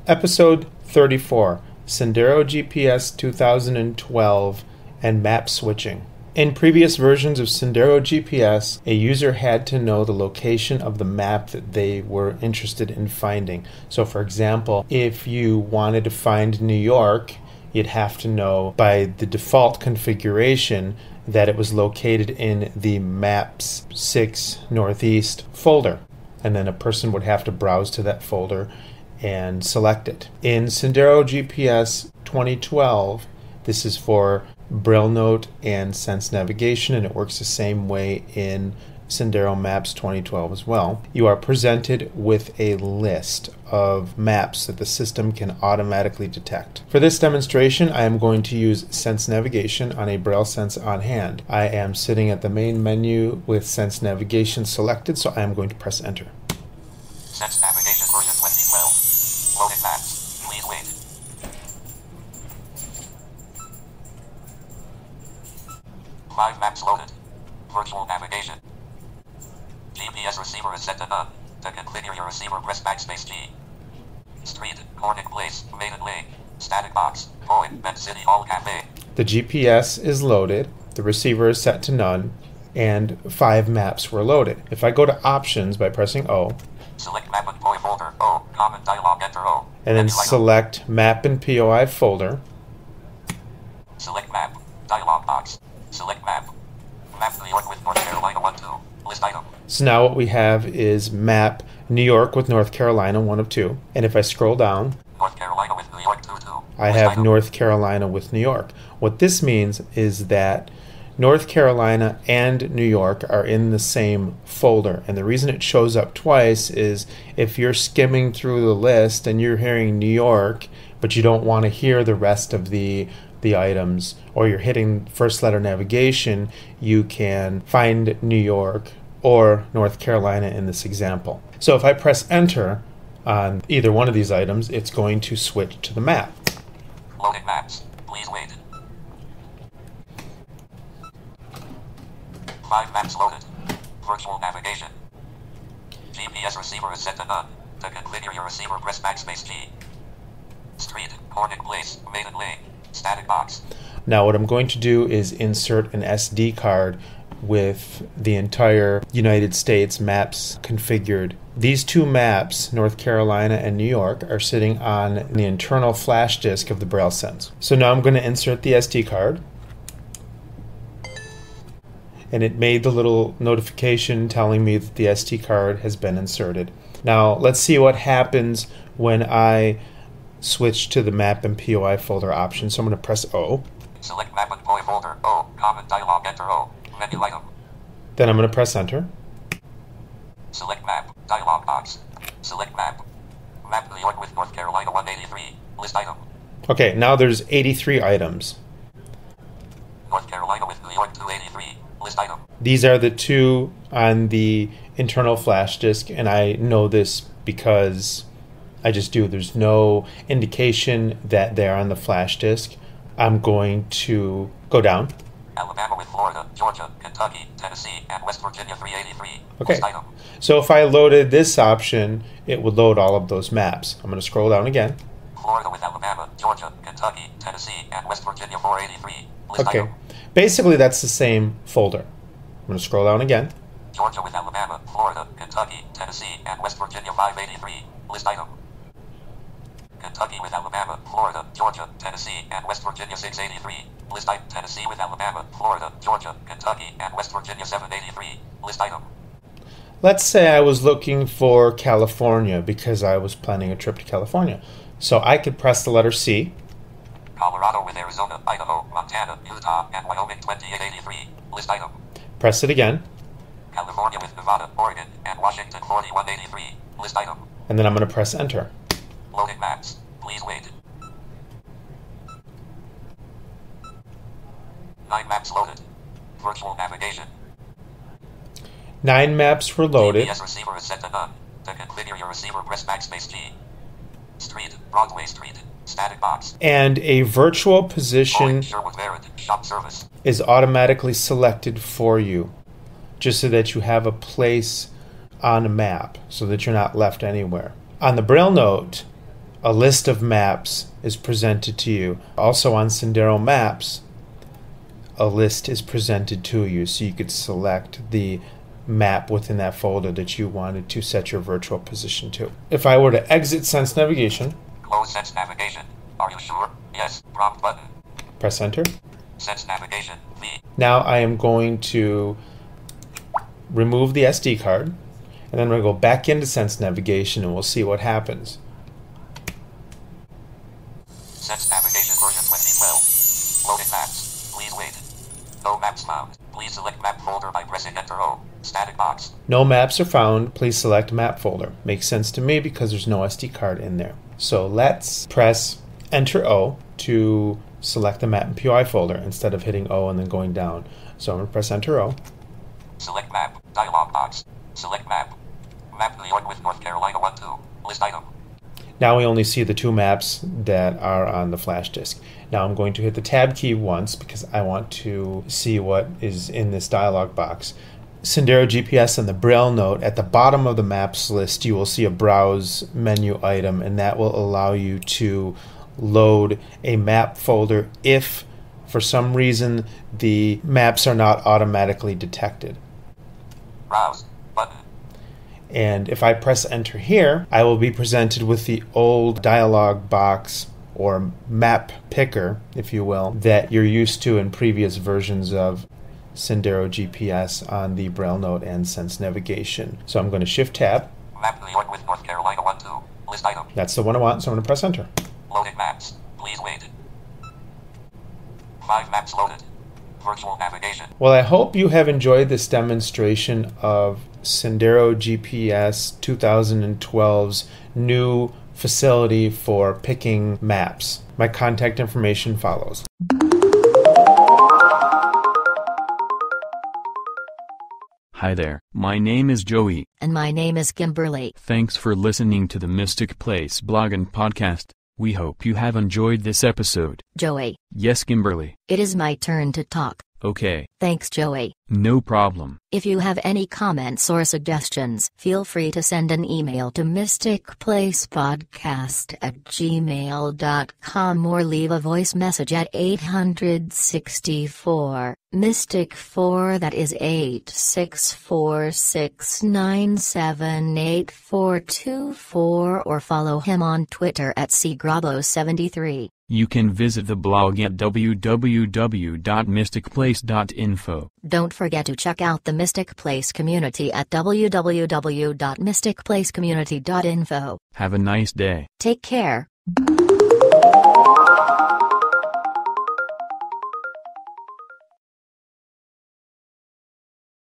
Episode 34, Sendero GPS 2012 and Map Switching. In previous versions of Sendero GPS, a user had to know the location of the map that they were interested in finding. So for example, if you wanted to find New York, you'd have to know by the default configuration that it was located in the Maps 6 Northeast folder. And then a person would have to browse to that folder and select it. In Sendero GPS 2012, this is for Braille Note and Sense Navigation, and it works the same way in Sendero Maps 2012 as well. You are presented with a list of maps that the system can automatically detect. For this demonstration, I am going to use Sense Navigation on a Braille Sense on hand. I am sitting at the main menu with Sense Navigation selected, so I am going to press Enter. Sense Navigation version 2012. Loading maps. Please wait. Five maps loaded. Virtual navigation. GPS receiver is set to none. To configure your receiver, press backspace G. Street, Corning Place, Maiden Lane, Static Box, Boeing, Med City Hall Cafe. The GPS is loaded, the receiver is set to none, and 5 maps were loaded. If I go to Options by pressing O, select Map and POI folder, O, Common Dialog, enter O. and then select Map and POI folder, select Map, Dialog box, select Map. Map New York with North Carolina 1-2, list item. So now what we have is map New York with North Carolina 1 of 2. And if I scroll down, North Carolina with New York 2-2. I have North Carolina with New York. What this means is that North Carolina and New York are in the same folder. And the reason it shows up twice is if you're skimming through the list and you're hearing New York, but you don't want to hear the rest of the items, or you're hitting first letter navigation, you can find New York or North Carolina in this example. So if I press Enter on either one of these items, it's going to switch to the map. Loading maps. Please wait. 5 maps loaded. Virtual navigation. GPS receiver is set to none. To configure your receiver, press backspace G. Street, Corning Place, Maiden Lane, Static Box. Now what I'm going to do is insert an SD card with the entire United States maps configured. These 2 maps, North Carolina and New York, are sitting on the internal flash disk of the Braille Sense. So now I'm going to insert the SD card. And it made the little notification telling me that the SD card has been inserted. Now let's see what happens when I switch to the Map and POI folder option. So I'm going to press O. Select Map and POI folder, O, Common Dialog, enter O, menu item. Then I'm going to press Enter. Select Map, Dialog box. Select Map. Map New York with North Carolina 183, list item. Okay, now there's 83 items. North Carolina with New York 283, list item. These are the 2 on the internal flash disk, and I know this because I just do. There's no indication that they're on the flash disk. I'm going to go down. Alabama with Florida, Georgia, Kentucky, Tennessee, and West Virginia 383. Okay. List item. So if I loaded this option, it would load all of those maps. I'm going to scroll down again. Florida with Alabama, Georgia, Kentucky, Tennessee, and West Virginia 483. List Okay. item. Basically, that's the same folder. I'm going to scroll down again. Georgia with Alabama, Florida, Kentucky, Tennessee, and West Virginia 583. List item. Kentucky with Alabama, Florida, Georgia, Tennessee, and West Virginia 683. List item. Tennessee with Alabama, Florida, Georgia, Kentucky, and West Virginia 783. List item. Let's say I was looking for California because I was planning a trip to California. So I could press the letter C. Colorado with Arizona, Idaho, Montana, Utah, and Wyoming 2883. List item. Press it again. California with Nevada, Oregon, and Washington 4183. List item. And then I'm going to press Enter. Loading maps. Please wait. 9 maps loaded. Virtual navigation. 9 maps were loaded. GPS receiver is set to none. To configure your receiver, press backspace G. Street, Broadway Street, Static Box. And a virtual position Sherwood Merritt, Shop Service. is automatically selected for you. just so that you have a place on a map so that you're not left anywhere. On the Braille note, a list of maps is presented to you. Also on Sendero Maps, a list is presented to you, so you could select the map within that folder that you wanted to set your virtual position to. If I were to exit Sense Navigation, Close Sense Navigation. Are you sure? Yes. Prompt button. press enter. Sense Navigation. V. Now I am going to remove the SD card, and then I'm going to go back into Sense Navigation and we'll see what happens. Sense Navigation version 2012. Loading maps. Please wait. No maps found. Please select map folder by pressing Enter O. Static box. No maps are found. Please select map folder. Makes sense to me because there's no SD card in there. So let's press Enter O to select the map and POI folder instead of hitting O and then going down. So I'm going to press Enter O. Select map. Dialog box. Select map. Map New York with North Carolina 1-2. List item. Now we only see the two maps that are on the flash disk. Now I'm going to hit the Tab key once because I want to see what is in this dialog box. Sendero GPS and the Braille note, at the bottom of the maps list you will see a browse menu item, and that will allow you to load a map folder if for some reason the maps are not automatically detected. Browse button. And if I press enter here, I will be presented with the old dialog box or map picker, if you will, that you're used to in previous versions of Sendero GPS on the Braille note and Sense Navigation. So I'm going to Shift Tab. Map New York with North Carolina 1-2. List item. That's the one I want, so I'm going to press enter. Loading maps. Please wait. 5 maps loaded. Virtual navigation. Well, I hope you have enjoyed this demonstration of Sendero GPS 2012's new facility for picking maps. My contact information follows. Hi there, my name is Joey. And my name is Kimberly. Thanks for listening to the Mystic Place blog and podcast. We hope you have enjoyed this episode. Joey. Yes, Kimberly. It is my turn to talk. Okay. Thanks, Joey. No problem. If you have any comments or suggestions, feel free to send an email to mysticplacepodcast@gmail.com or leave a voice message at 864 Mystic 4, that is 864697844, or follow him on Twitter at cgrabo73. You can visit the blog at www.mysticplace.info. Don't forget to check out the Mystic Place community at www.mysticplacecommunity.info. Have a nice day. Take care.